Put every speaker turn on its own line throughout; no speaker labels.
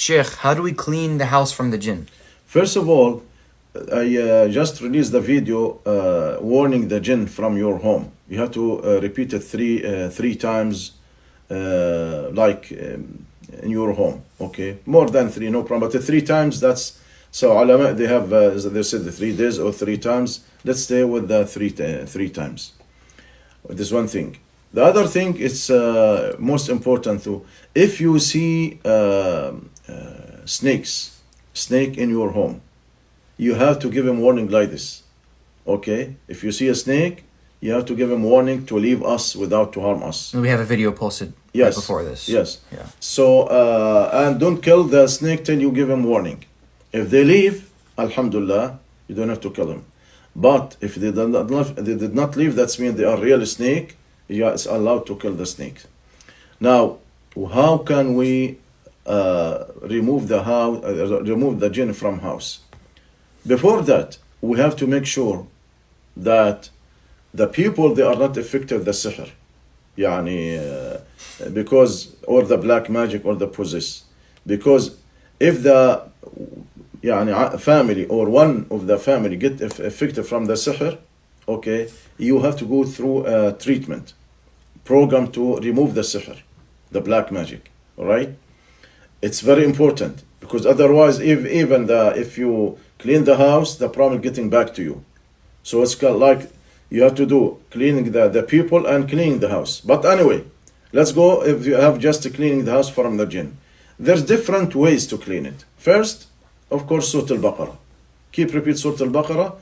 Sheikh, how do we clean the house from the jinn?
First of all, I just released the video warning the jinn from your home. You have to repeat it three times, in your home. Okay, more than three, no problem. But the 3 times, that's so. Ulama, they have they said the 3 days or 3 times. Let's stay with the three times. This is one thing. The other thing is most important too. If you see snake in your home, you have to give him warning like this. Okay, if you see a snake, you have to give him warning to leave us without to harm us.
We have a video posted right before this.
Yes.
Yeah.
So and don't kill the snake till you give him warning. If they leave, alhamdulillah, you don't have to kill them. But if they did not leave, that means they are real snake. You are allowed to kill the snake. Now, how can we remove the jinn from house? Before that, we have to make sure that the people, they are not affected with the sihr, because or the black magic or the possess. Because if the family or one of the family get affected from the sihr, okay, you have to go through a treatment program to remove the sihr, the black magic. All right, it's very important, because otherwise, if you clean the house, the problem is getting back to you. So it's kind of like you have to do cleaning the people and cleaning the house. But anyway, let's go. If you have just cleaning the house from the jinn, there's different ways to clean it. First, of course, Surah Al-Baqarah. Keep repeat Surah Al-Baqarah.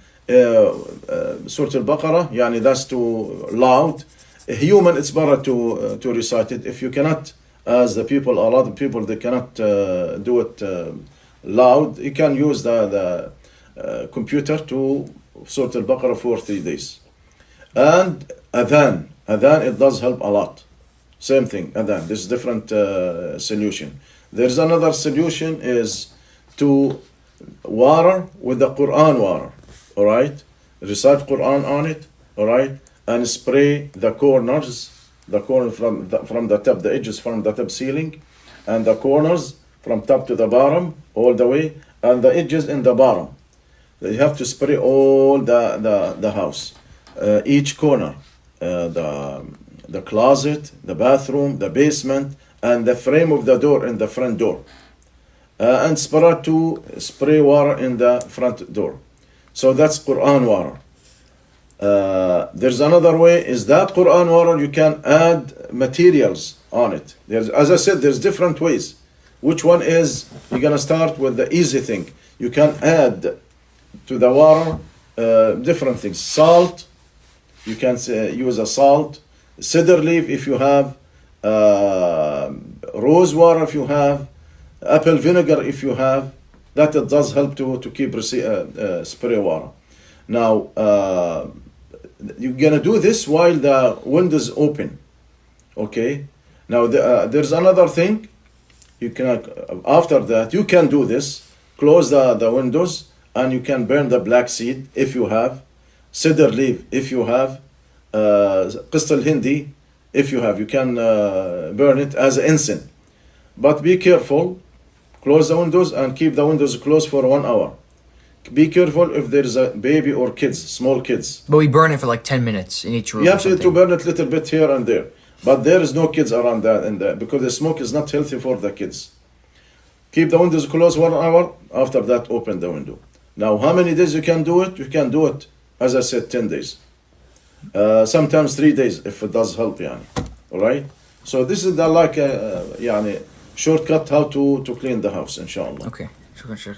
Surah Al-Baqarah, that's too loud. A human, it's better to recite it. If you cannot, as the people, a lot of people, they cannot do it loud, you can use the computer to Surah Al-Baqarah for 3 days. And adhan, it does help a lot. Same thing, adhan. This is different solution. There's another solution is to water with the Quran water. All right, recite Quran on it. All right, and spray the corners, from the top, the edges from the top ceiling, and the corners from top to the bottom all the way, and the edges in the bottom. You have to spray all the house, each corner, the closet, the bathroom, the basement, and the frame of the door in the front door, and spray water in the front door. So that's Quran water. There's another way, is that Quran water you can add materials on it. As I said, there's different ways. Which one is, you're gonna start with the easy thing. You can add to the water different things. Salt, you can use a salt. Cedar leaf if you have, rose water if you have, apple vinegar if you have. That it does help to keep spray water. Now, you're gonna do this while the windows open. Okay. Now there's another thing. You can after that you can do this. Close the windows, and you can burn the black seed if you have, cedar leaf if you have, qist al-hindi if you have. You can burn it as incense. But be careful. Close the windows and keep the windows closed for 1 hour. Be careful if there is a baby or kids, small kids.
But we burn it for like 10 minutes in each room.
You have to burn it a little bit here and there. But there is no kids around that, because the smoke is not healthy for the kids. Keep the windows closed 1 hour. After that, open the window. Now, how many days you can do it? You can do it, as I said, 10 days. Sometimes 3 days if it does help. All right? So this is the shortcut how to clean the house, inshallah.
Okay. Shukran, Sheikh.